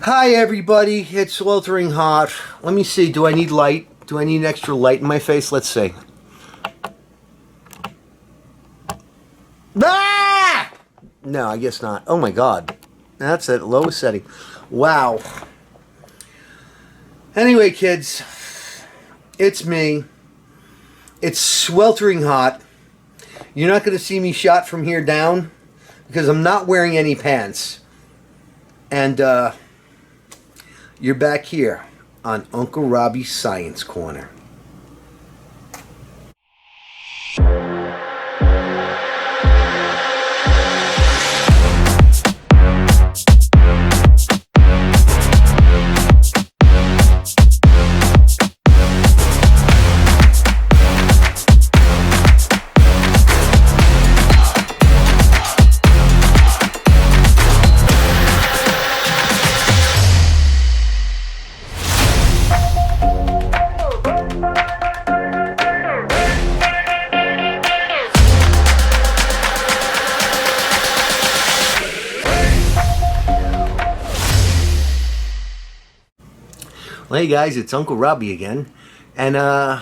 Hi everybody, it's sweltering hot. Let me see, do I need light? Do I need extra light in my face? Let's see. Ah! No, I guess not. Oh my god. That's at lowest setting. Wow. Anyway, kids, it's me. It's sweltering hot. You're not going to see me shot from here down because I'm not wearing any pants. And, you're back here on Uncle Robbie's Science Corner. Well, hey guys, it's Uncle Robbie again, and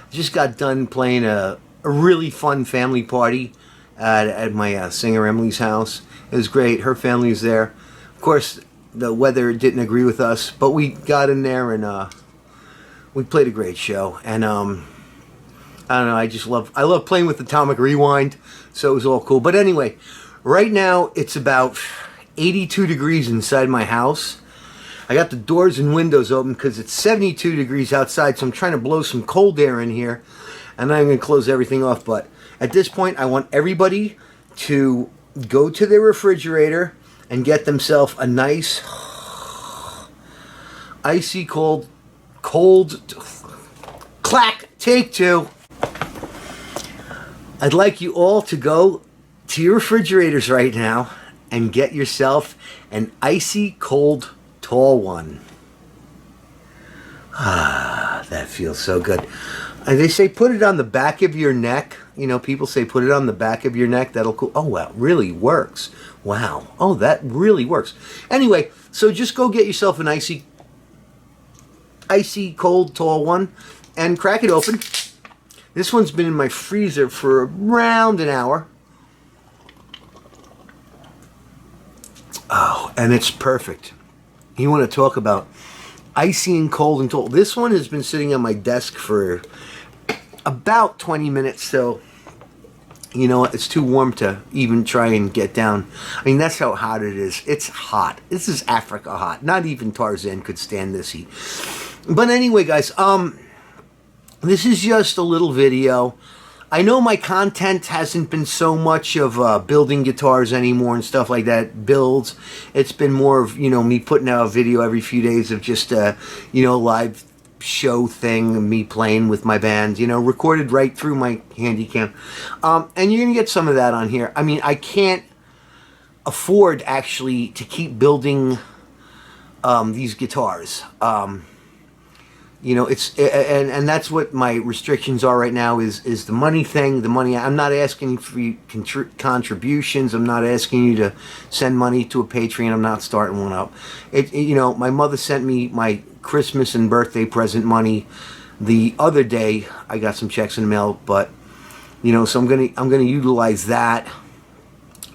just got done playing a really fun family party at my singer Emily's house. It was great. Her family was there. Of course, the weather didn't agree with us, but we got in there and we played a great show. And I don't know. I love playing with Atomic Rewind, so it was all cool. But anyway, right now it's about 82 degrees inside my house. I got the doors and windows open because it's 72 degrees outside, so I'm trying to blow some cold air in here, and I'm going to close everything off. But at this point, I want everybody to go to their refrigerator and get themselves a nice, icy cold, clack, take two. I'd like you all to go to your refrigerators right now and get yourself an icy cold tall one. Ah, that feels so good. And they say put it on the back of your neck. You know, people say put it on the back of your neck. That'll cool. Oh, wow, really works. Wow. Oh, that really works. Anyway, so just go get yourself an icy cold tall one and crack it open. This one's been in my freezer for around an hour. Oh, and it's perfect. You want to talk about icy and cold and tall. This one has been sitting on my desk for about 20 minutes, so you know what? It's too warm to even try and get down. I mean, that's how hot it is. It's hot. This is Africa hot. Not even Tarzan could stand this heat. But anyway, guys, this is just a little video. I know my content hasn't been so much of building guitars anymore and stuff like that, builds. It's been more of, you know, me putting out a video every few days of just, you know, live show thing, me playing with my band, you know, recorded right through my handy cam. And you're going to get some of that on here. I mean, I can't afford, actually, to keep building these guitars. You know, it's and that's what my restrictions are right now is the money thing. The money. I'm not asking for contributions. I'm not asking you to send money to a Patreon. I'm not starting one up. You know, my mother sent me my Christmas and birthday present money the other day. I got some checks in the mail, but you know, so I'm gonna utilize that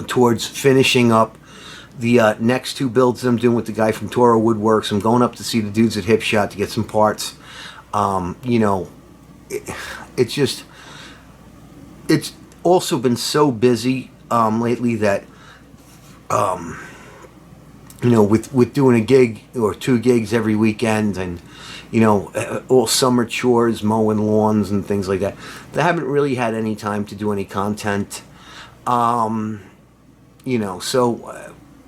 towards finishing up the next two builds I'm doing with the guy from Toro Woodworks. I'm going up to see the dudes at Hip Shot to get some parts. You know, it's also been so busy lately that, you know, with doing a gig or two gigs every weekend and, you know, all summer chores, mowing lawns and things like that, I haven't really had any time to do any content. You know, so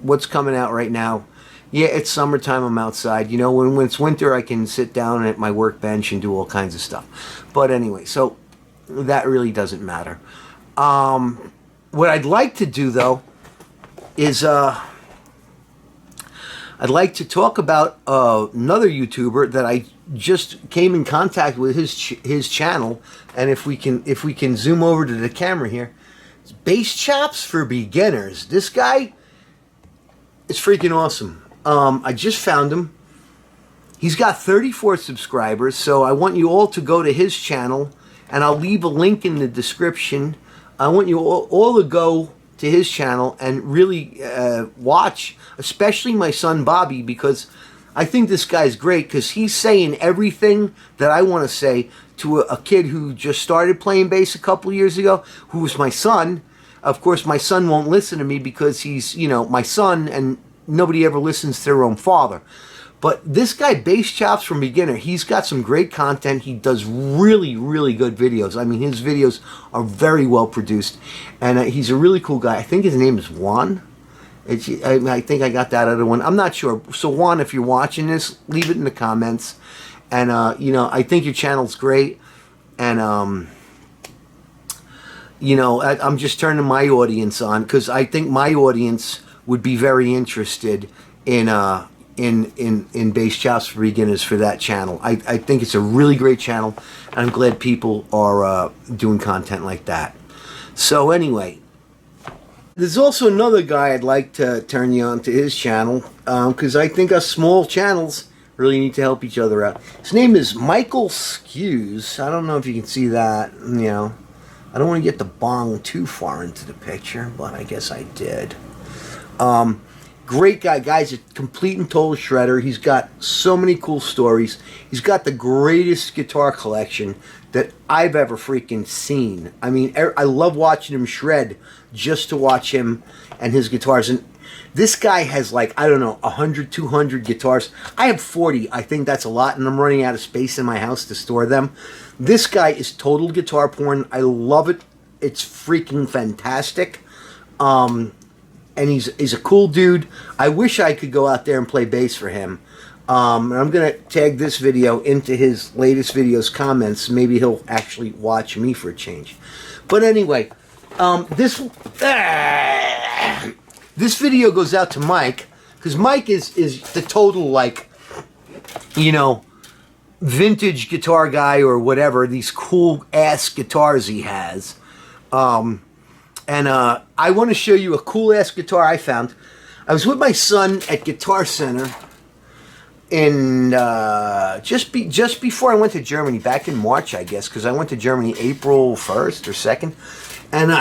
what's coming out right now? Yeah, it's summertime, I'm outside. You know, when it's winter, I can sit down at my workbench and do all kinds of stuff. But anyway, so that really doesn't matter. What I'd like to do, though, is I'd like to talk about another YouTuber that I just came in contact with his channel. And if we can zoom over to the camera here, it's Bass Chops for Beginners. This guy is freaking awesome. I just found him. He's got 34 subscribers, so I want you all to go to his channel, and I'll leave a link in the description. I want you all to go to his channel and really watch, especially my son Bobby, because I think this guy's great, because he's saying everything that I want to say to a kid who just started playing bass a couple years ago, who was my son. Of course, my son won't listen to me because he's, you know, my son, and nobody ever listens to their own father. But this guy, Bass Chops from Beginner, he's got some great content. He does really, really good videos. I mean, his videos are very well produced. And he's a really cool guy. I think his name is Juan. I think I got that other one. I'm not sure. So, Juan, if you're watching this, leave it in the comments. And, you know, I think your channel's great. And, you know, I'm just turning my audience on, because I think my audience would be very interested in Bass Chops for Beginners for that channel. I think it's a really great channel, and I'm glad people are doing content like that. So anyway, there's also another guy I'd like to turn you on to his channel, because I think us small channels really need to help each other out. His name is Michael Skews. I don't know if you can see that. You know, I don't want to get the bong too far into the picture, but I guess I did. Great guy, guys, a complete and total shredder. He's got so many cool stories. He's got the greatest guitar collection that I've ever freaking seen. I mean, I love watching him shred just to watch him and his guitars. And this guy has, like, I don't know, 100, 200 guitars. I have 40. I think that's a lot, and I'm running out of space in my house to store them. This guy is total guitar porn. I love it. It's freaking fantastic. And he's a cool dude. I wish I could go out there and play bass for him. And I'm going to tag this video into his latest video's comments. Maybe he'll actually watch me for a change. But anyway, this video goes out to Mike, because Mike is the total, like, you know, vintage guitar guy or whatever. These cool ass guitars he has. And I want to show you a cool-ass guitar I found. I was with my son at Guitar Center in just before I went to Germany, back in March, I guess, because I went to Germany April 1st or 2nd. And,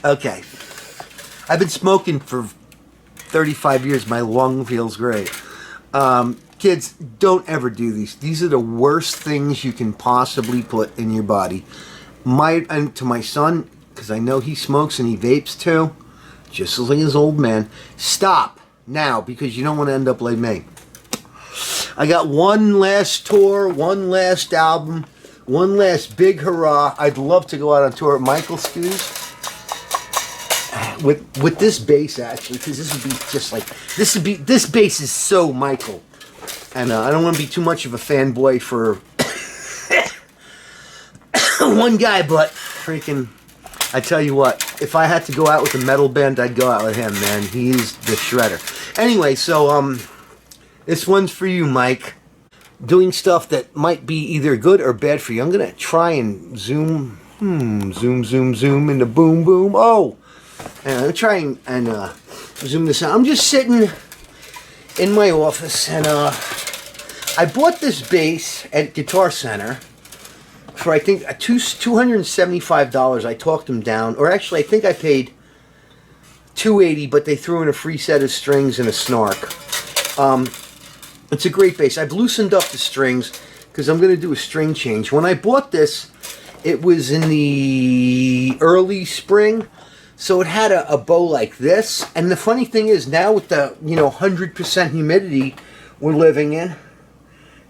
okay. I've been smoking for 35 years. My lung feels great. Kids, don't ever do these. These are the worst things you can possibly put in your body. And to my son, because I know he smokes and he vapes too, just like his old man, stop now, because you don't want to end up like me. I got one last tour, one last album, one last big hurrah. I'd love to go out on tour at Michael Skews with this bass, actually, because this would be just like, this bass is so Michael. And I don't want to be too much of a fanboy for one guy, but freaking, I tell you what, if I had to go out with a metal band, I'd go out with him, man. He's the shredder. Anyway, so this one's for you, Mike. Doing stuff that might be either good or bad for you. I'm gonna try and zoom into boom boom. Oh, and I'm gonna try and zoom this out. I'm just sitting in my office, and I bought this bass at Guitar Center for, I think, $275. I talked them down, or actually I think I paid $280, but they threw in a free set of strings and a snark. It's a great bass. I've loosened up the strings because I'm going to do a string change. When I bought this, it was in the early spring, so it had a bow like this. And the funny thing is, now with the 100% humidity we're living in,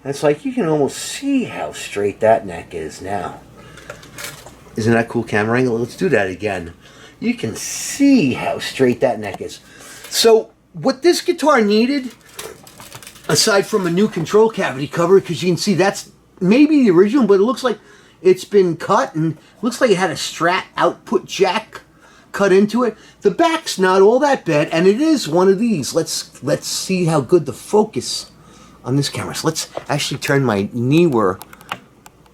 it's like you can almost see how straight that neck is now. Isn't that cool, camera angle? Let's do that again. You can see how straight that neck is. So what this guitar needed, aside from a new control cavity cover, because you can see that's maybe the original, but it looks like it's been cut, and looks like it had a Strat output jack cut into it. The back's not all that bad, and it is one of these. Let's see how good the focus on this camera. So let's actually turn my Newer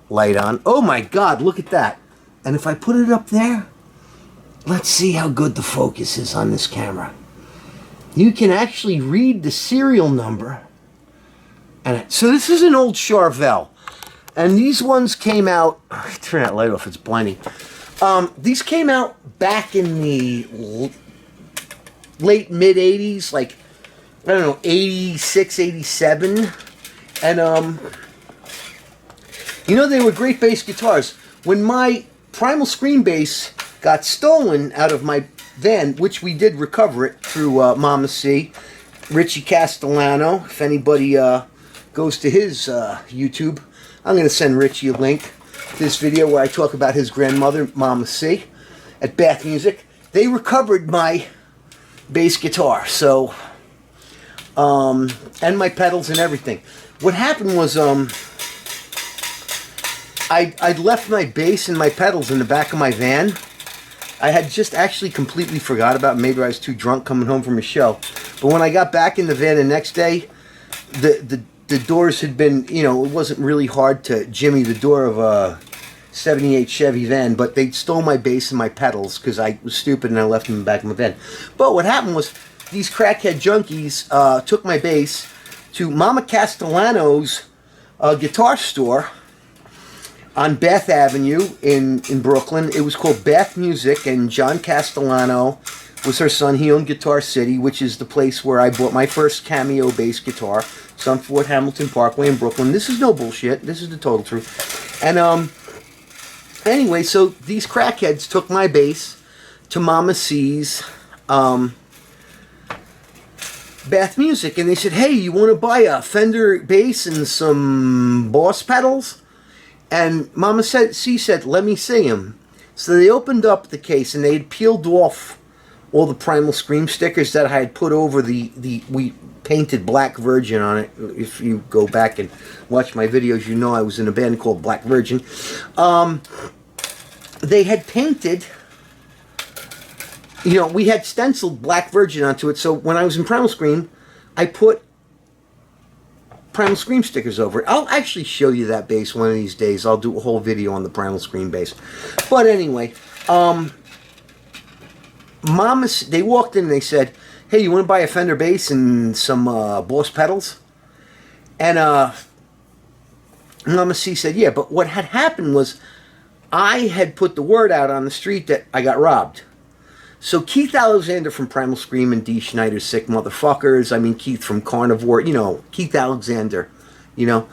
light on. Oh my God, look at that. And if I put it up there, let's see how good the focus is on this camera. You can actually read the serial number. And so this is an old Charvel. And these ones came out, turn that light off, it's blinding. These came out back in the late mid 80s, like, I don't know, 86, 87. And, you know, they were great bass guitars. When my Primal Scream bass got stolen out of my van, which we did recover it through Mama C, Richie Castellano, if anybody goes to his YouTube, I'm going to send Richie a link to this video where I talk about his grandmother, Mama C, at Bath Music. They recovered my bass guitar, so, and my pedals and everything. What happened was, I'd left my bass and my pedals in the back of my van. I had just actually completely forgot about it. Maybe I was too drunk coming home from a show. But when I got back in the van the next day, the doors had been, you know, it wasn't really hard to jimmy the door of a 78 Chevy van, but they stole my bass and my pedals because I was stupid and I left them in the back of my van. But what happened was these crackhead junkies took my bass to Mama Castellano's guitar store on Bath Avenue in Brooklyn. It was called Bath Music, and John Castellano was her son. He owned Guitar City, which is the place where I bought my first Cameo bass guitar. It's on Fort Hamilton Parkway in Brooklyn. This is no bullshit. This is the total truth. And anyway, so these crackheads took my bass to Mama C's Bath Music, and they said, hey, you want to buy a Fender bass and some Boss pedals? And Mama C said, let me see them. So they opened up the case and they had peeled off all the Primal Scream stickers that I had put over we painted Black Virgin on it. If you go back and watch my videos, you know I was in a band called Black Virgin. They had painted, you know, we had stenciled Black Virgin onto it. So when I was in Primal Scream, I put Primal Scream stickers over it. I'll actually show you that bass one of these days. I'll do a whole video on the Primal Scream bass. But anyway, they walked in and they said, hey, you want to buy a Fender bass and some Boss pedals? And Mama C said, yeah, but what had happened was I had put the word out on the street that I got robbed. So Keith Alexander from Primal Scream and Dee Schneider's Sick Motherfuckers, I mean Keith from Carnivore, you know, Keith Alexander, you know,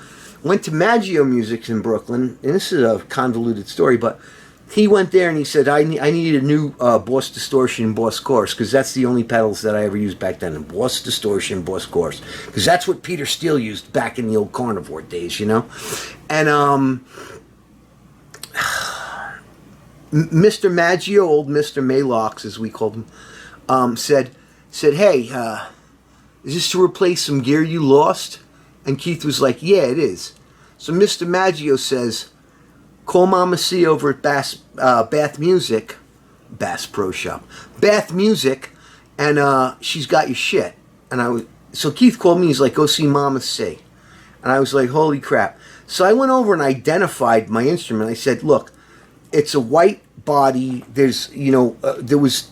went to Maggio Music in Brooklyn, and this is a convoluted story, but he went there and he said, I needed a new Boss Distortion, Boss Chorus, because that's the only pedals that I ever used back then, Boss Distortion, Boss Chorus, because that's what Peter Steele used back in the old Carnivore days, you know, and Mr. Maggio, old Mr. Maylocks, as we called him, said, hey, is this to replace some gear you lost? And Keith was like, yeah, it is. So Mr. Maggio says, call Mama C over at Bath Music, Bass Pro Shop, Bath Music, and she's got your shit. And so Keith called me, he's like, go see Mama C. And I was like, holy crap. So I went over and identified my instrument. I said, look, it's a white body. There's, you know, there was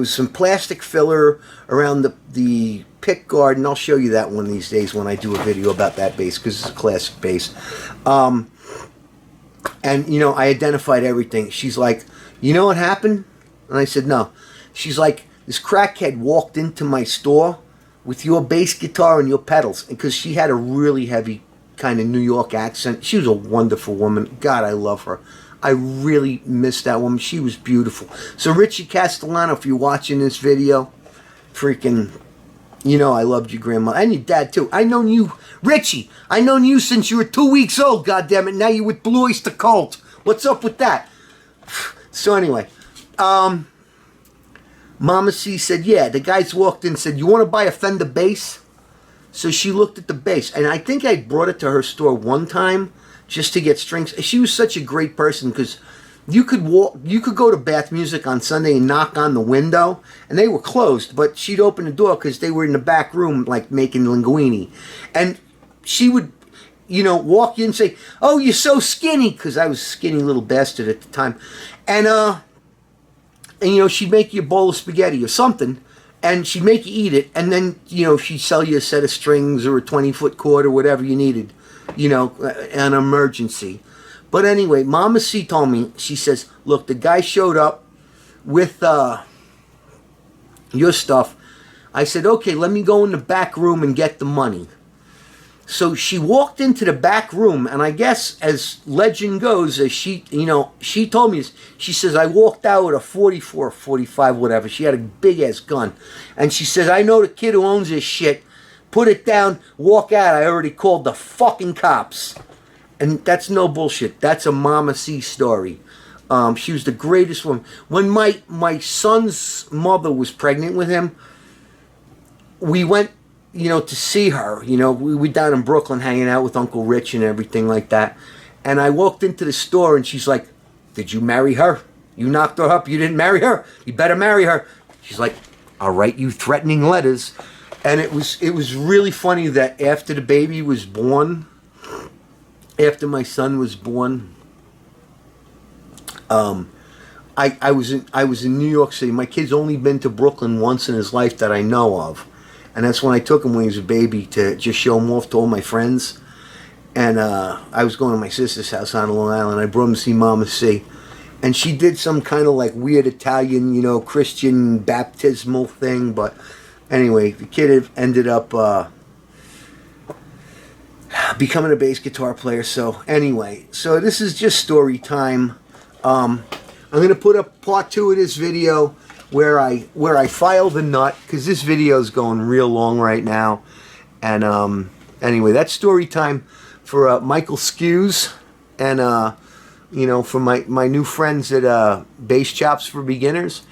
some plastic filler around the pick guard, and I'll show you that one of these days when I do a video about that bass, because it's a classic bass. And, you know, I identified everything. She's like, you know what happened? And I said, no. She's like, this crackhead walked into my store with your bass guitar and your pedals, because she had a really heavy kind of New York accent. She was a wonderful woman. God, I love her. I really miss that woman. She was beautiful. So Richie Castellano, if you're watching this video, freaking, you know I loved your grandma. And your dad, too. I known you, Richie, I known you since you were 2 weeks old, goddammit. Now you're with Blue Oyster Cult. What's up with that? So anyway, Mama C said, yeah, the guys walked in and said, you want to buy a Fender bass? So she looked at the bass. And I think I brought it to her store one time just to get strings. She was such a great person, because you could go to Bath Music on Sunday and knock on the window, and they were closed, but she'd open the door because they were in the back room, like, making linguine. And she would, you know, walk in and say, oh, you're so skinny, because I was a skinny little bastard at the time. And and she'd make you a bowl of spaghetti or something, and she'd make you eat it, and then she'd sell you a set of strings or a 20-foot cord or whatever you needed, an emergency. But anyway, Mama C told me, she says, look, the guy showed up with your stuff. I said, okay, let me go in the back room and get the money. So she walked into the back room, and I guess as legend goes, as she told me this, she says, I walked out with a 44, 45, whatever. She had a big-ass gun. And she says, I know the kid who owns this shit. Put it down, walk out. I already called the fucking cops. And that's no bullshit. That's a Mama C story. She was the greatest woman. When my son's mother was pregnant with him, we went, to see her. We were down in Brooklyn hanging out with Uncle Rich and everything like that. And I walked into the store and she's like, did you marry her? You knocked her up. You didn't marry her. You better marry her. She's like, I'll write you threatening letters. And it was really funny that after the baby was born, after my son was born, I was in New York City. My kid's only been to Brooklyn once in his life that I know of. And that's when I took him when he was a baby to just show him off to all my friends. And I was going to my sister's house on Long Island. I brought him to see Mama C. And she did some kind of like weird Italian, Christian baptismal thing. But anyway, the kid ended up becoming a bass guitar player. So anyway, so this is just story time. I'm going to put up part 2 of this video where I file the nut, because this video is going real long right now. And anyway, that's story time for Michael Skews and for my new friends at Bass Chops for Beginners,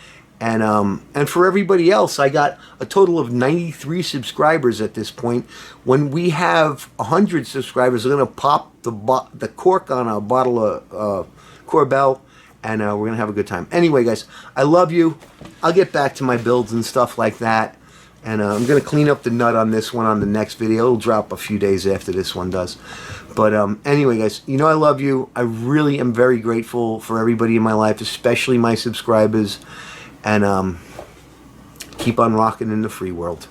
and for everybody else. I got a total of 93 subscribers at this point. When we have 100 subscribers, we're gonna pop the cork on a bottle of Corbel. And we're going to have a good time. Anyway, guys, I love you. I'll get back to my builds and stuff like that. And I'm going to clean up the nut on this one on the next video. It'll drop a few days after this one does. But anyway, guys, I love you. I really am very grateful for everybody in my life, especially my subscribers. And keep on rocking in the free world.